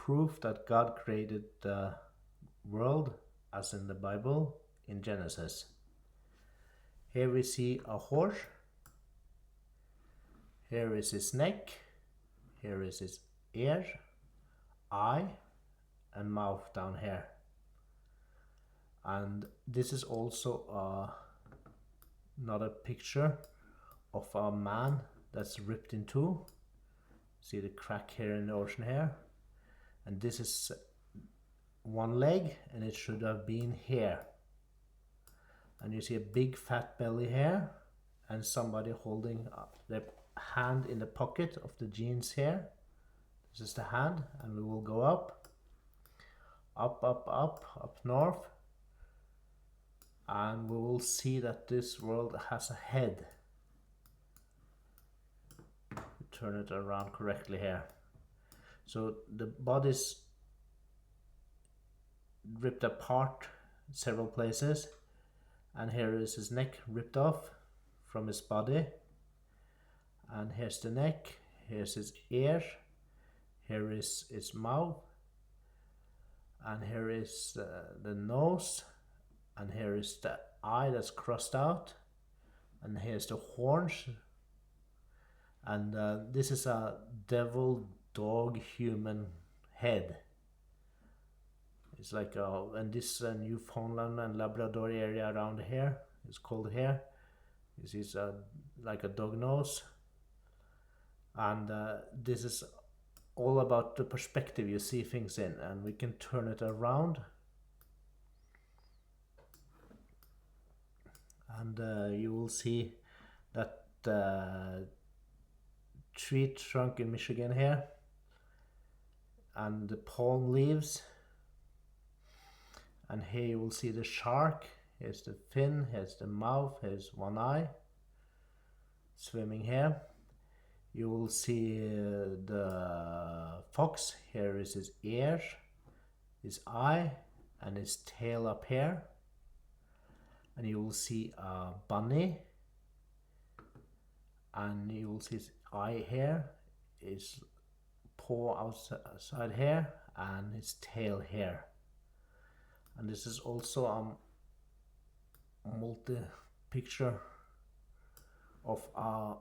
proof that God created the world as in the Bible in Genesis. Here we see a horse. Here is his neck. Here is his ear, eye, and mouth down here. And this is also another picture of a man that's ripped in two. See the crack here in the ocean here, and this is one leg, and it should have been here. And you see a big fat belly here, and somebody holding up their hand in the pocket of the jeans here. This is the hand, and we will go up, up north, and we will see that this world has a head. Turn it around correctly here. So the body's ripped apart several places, and here is his neck ripped off from his body, and here's the neck, here's his ear, here is his mouth, and here is the nose, and here is the eye that's crossed out, and here's the horns. And this is a devil dog human head. It's like and this Newfoundland and Labrador area around here is called here. This is like a dog nose, and this is all about the perspective you see things in, and we can turn it around, and you will see that tree trunk in Michigan here, and the palm leaves, and here you will see the shark. Here's the fin, here's the mouth, here's one eye swimming here. You will see the fox. Here is his ear, his eye, and his tail up here. And you will see a bunny, and you will see his eye here, his paw outside here, and his tail here. And this is also a multi-picture of a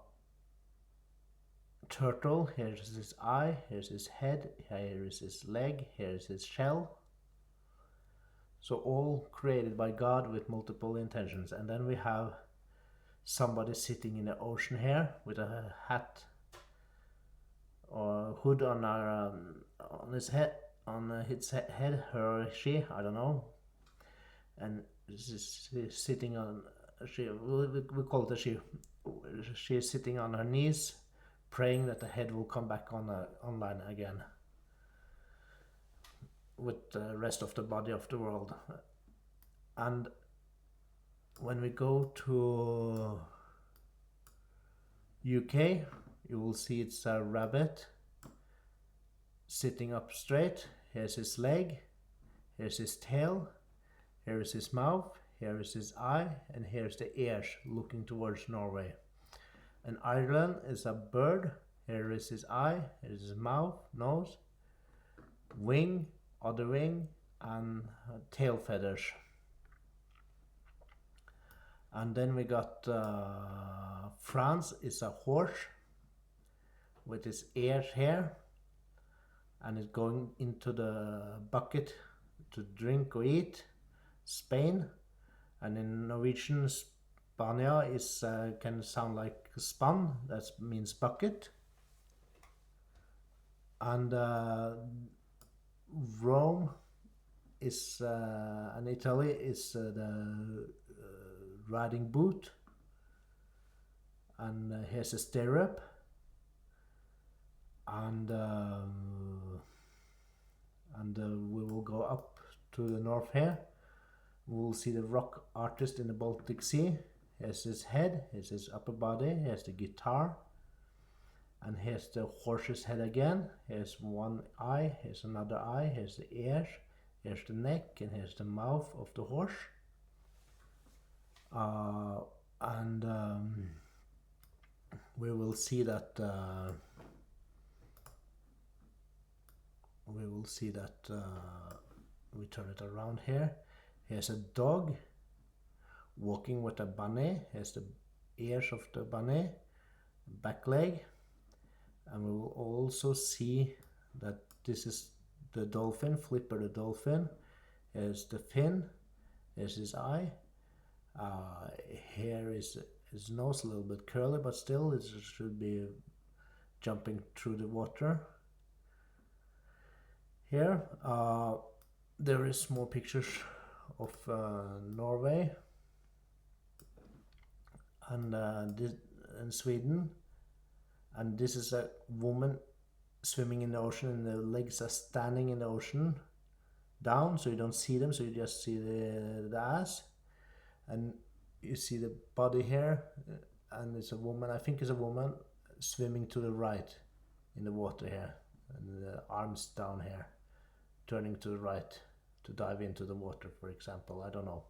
turtle. Here's his eye, here's his head, here is his leg, here is his shell. So all created by God with multiple intentions. And then we have somebody sitting in the ocean here with a hat or hood on his head, her or she, I don't know. And she's sitting on, we call it a she. She's sitting on her knees, praying that the head will come back online again with the rest of the body of the world. And when we go to UK, you will see it's a rabbit sitting up straight. Here's his leg, here's his tail, here is his mouth, here is his eye, and here's the ears looking towards Norway. And Ireland is a bird. Here is his eye, here is his mouth, nose, wing, other wing, and tail feathers. And then we got France is a horse with his ears here, and it's going into the bucket to drink or eat. Spain, and in Norwegian, Spania is can sound like span, that means bucket. And Rome is and Italy is the riding boot, and here's a stirrup, and we will go up to the north here. We will see the rock artist in the Baltic Sea. Here's his head, here's his upper body, here's the guitar, and here's the horse's head again. Here's one eye, here's another eye, here's the ear, here's the neck, and here's the mouth of the horse. And we will see that we will see that we turn it around here. Here's a dog walking with a bunny. Here's the ears of the bunny, back leg, and we will also see that this is the dolphin, Flipper the dolphin. Here's the fin, here's his eye. Here is his nose, a little bit curly, but still it should be jumping through the water. Here there is more pictures of Norway and Sweden, and this is a woman swimming in the ocean and the legs are standing in the ocean down, so you don't see them, so you just see the ass, and you see the body here, and it's a woman, I think it's a woman swimming to the right in the water here, and the arms down here turning to the right to dive into the water, for example, I don't know.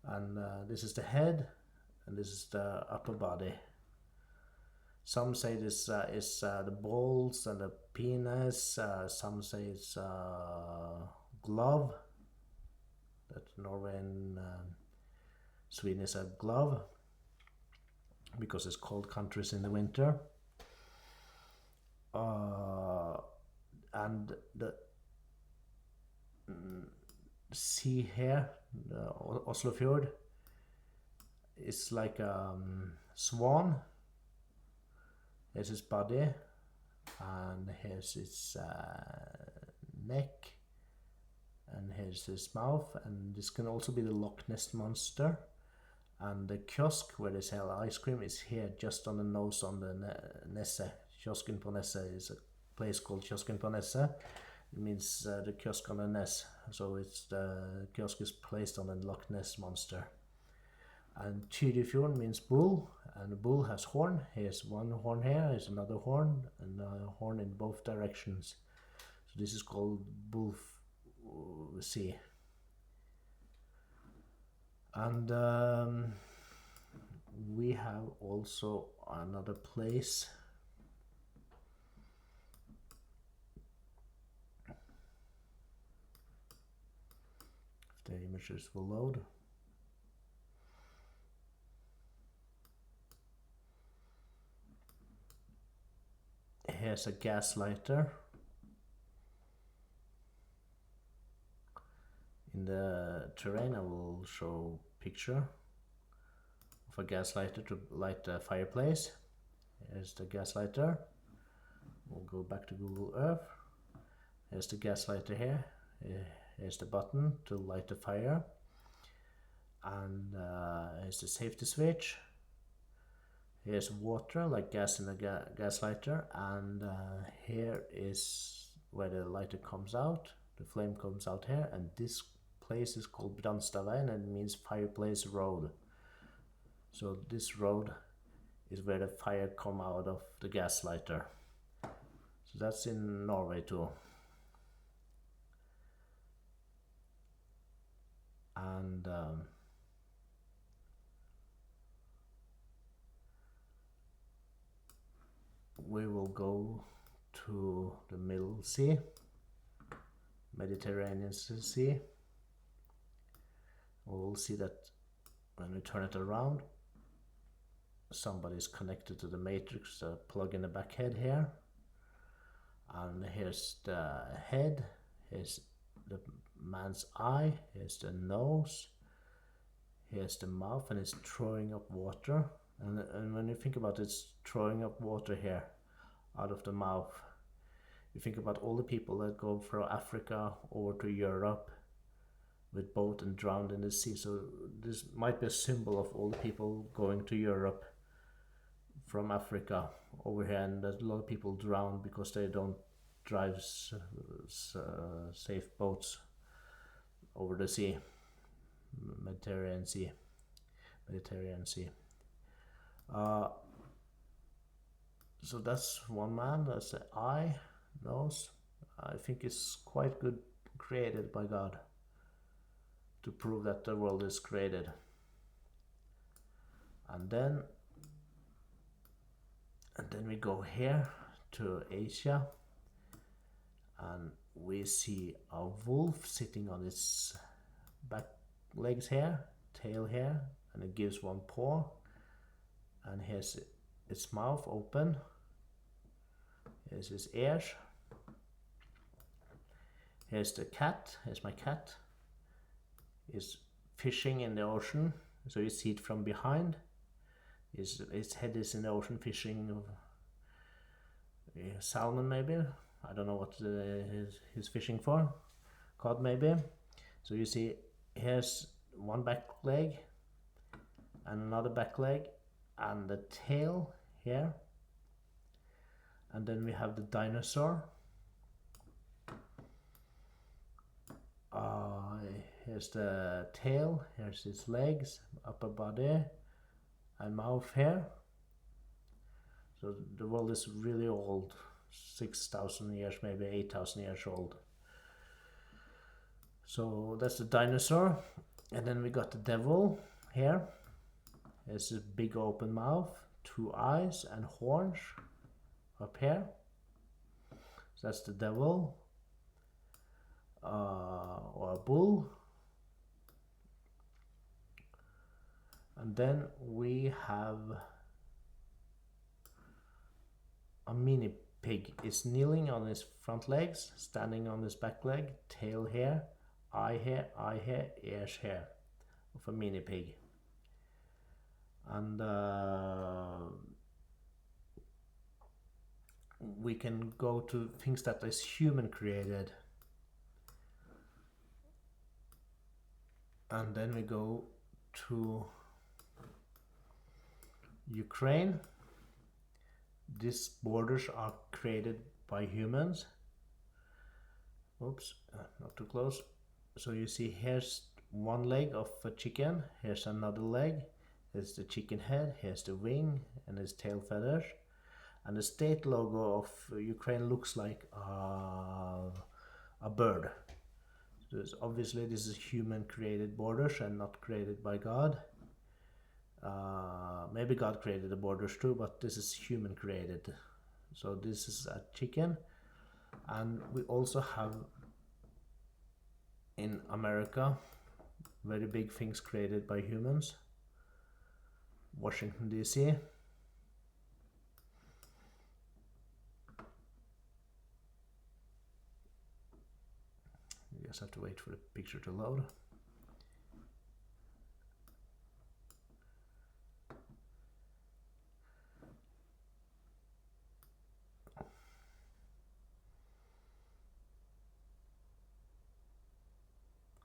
And this is the head, and this is the upper body. Some say this is the balls and the penis, some say it's glove, that Norway and Sweden is a glove, because it's cold countries in the winter. And the sea here, the Oslofjord, is like a swan. Here's his body, and here's his neck, and here's his mouth, and this can also be the Loch Ness monster. And the kiosk where they sell ice cream is here, just on the nose on the Nesse. Kiosken på Nesse is a place called Kiosken på Nesse. It means the kiosk on the Ness, so it's the kiosk is placed on the Loch Ness monster. And Tyrifjord means bull, and the bull has horn. Here's one horn here, here's another horn, and a horn in both directions. So this is called Bull Sea. And we have also another place. If the images will load. Here's a gas lighter. In the terrain I will show picture of a gas lighter to light a fireplace. Here's the gas lighter. We'll go back to Google Earth. Here's the gas lighter here. Here's the button to light the fire. And here's the safety switch. Here's water, like gas in the gas lighter, and here is where the lighter comes out. The flame comes out here, and this place is called Brandstavveien, and it means fireplace road. So this road is where the fire come out of the gas lighter. So that's in Norway too. And we will go to the Middle Sea, Mediterranean Sea. We'll see that when we turn it around, somebody is connected to the matrix, plug in the back head here. And here's the head, here's the man's eye, here's the nose, here's the mouth, and it's throwing up water. And when you think about it, it's throwing up water here out of the mouth. You think about all the people that go from Africa over to Europe with boat and drowned in the sea. So this might be a symbol of all the people going to Europe from Africa over here, and that a lot of people drown because they don't drive safe boats over the sea, Mediterranean Sea. So that's one man, that's the eye, nose. I think it's quite good created by God to prove that the world is created. And then we go here to Asia, and we see a wolf sitting on its back legs here, tail here, and it gives one paw, and here's its mouth open, here's its ears, here's the cat, here's my cat, is fishing in the ocean, so you see it from behind. Its head is in the ocean fishing salmon maybe, I don't know what he's fishing for, cod maybe. So you see here's one back leg and another back leg and the tail here, and then we have the dinosaur. Here's the tail, here's his legs, upper body and mouth here. So the world is really old, 6,000 years, maybe 8,000 years old. So that's the dinosaur. And then we got the devil here. There's a big open mouth, 2 eyes and horns up here. So that's the devil, or a bull. And then we have a mini pig. Is kneeling on his front legs, standing on his back leg, tail here, eye here, ears here, of a mini pig. And we can go to things that is human created. And then we go to Ukraine. These borders are created by humans. Oops, not too close. So you see here's one leg of a chicken, here's another leg, here's the chicken head, here's the wing and his tail feathers. And the state logo of Ukraine looks like a bird. So obviously this is human created borders and not created by God. Maybe God created the borders too, but this is human created. So this is a chicken. And we also have in America very big things created by humans. Washington DC. You just have to wait for the picture to load.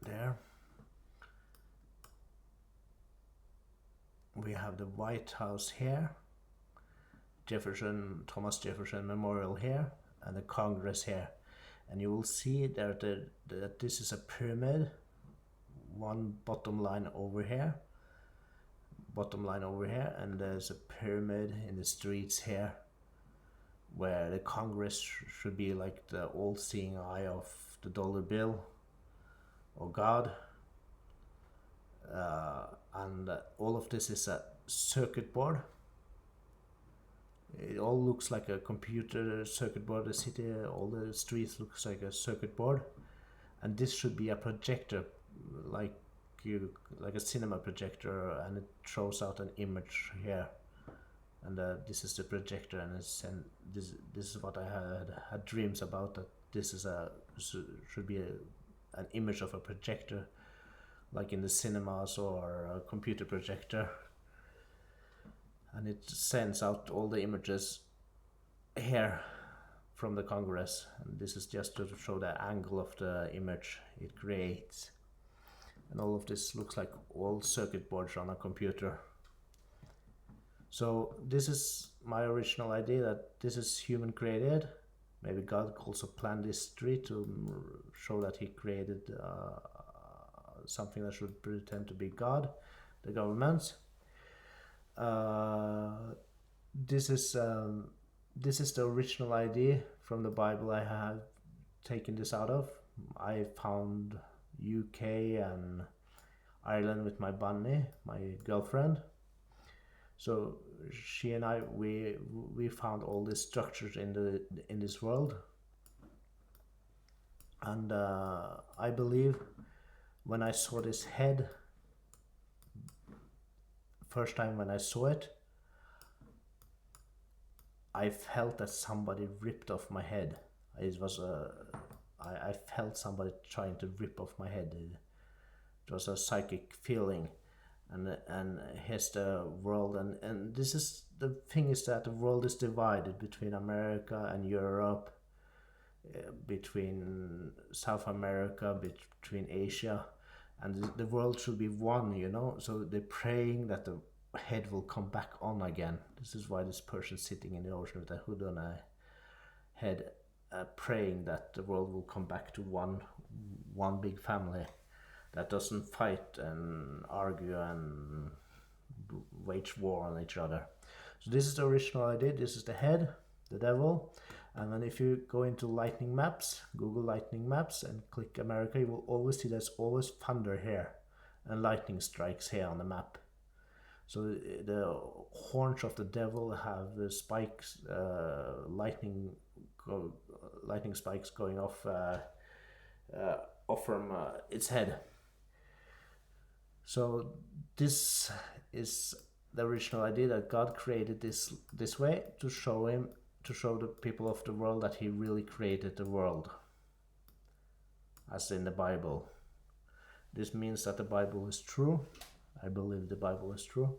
There. We have the White House here, Thomas Jefferson Memorial here, and the Congress here. And you will see that this is a pyramid, one bottom line over here, and there's a pyramid in the streets here, where the Congress should be like the all-seeing eye of the dollar bill, or God. And all of this is a circuit board. It all looks like a computer circuit board. The city, all the streets looks like a circuit board, and this should be a projector, like a cinema projector, and it throws out an image here. And this is the projector, and this is what I had dreams about, that this is should be an image of a projector, like in the cinemas, or a computer projector, and it sends out all the images here from the Congress. And this is just to show the angle of the image it creates. And all of this looks like all circuit boards on a computer. So this is my original idea, that this is human created. Maybe God also planned this street to show that he created something that should pretend to be God, the governments. This is the original idea from the Bible I have taken this out of. I found UK and Ireland with my bunny, my girlfriend. So she and I, we found all these structures in this world. And I believe when I saw this head, first time when I saw it, I felt that somebody ripped off my head. It was I felt somebody trying to rip off my head. It was a psychic feeling. And here's the world, and this is the thing, is that the world is divided between America and Europe, between South America, between Asia, and the world should be one, you know. So they're praying that the head will come back on again. This is why this person sitting in the ocean with a hood on a head, praying that the world will come back to one big family that doesn't fight and argue and wage war on each other. So this is the original idea. This is the head, the devil. And then if you go into lightning maps, Google lightning maps and click America, you will always see there's always thunder here and lightning strikes here on the map. So the horns of the devil have the spikes, lightning spikes going off from its head. So this is the original idea, that God created this way to show the people of the world that he really created the world, as in the Bible. This means that the Bible is true. I believe the Bible is true,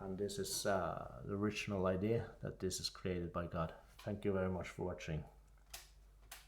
and this is the original idea, that this is created by God. Thank you very much for watching.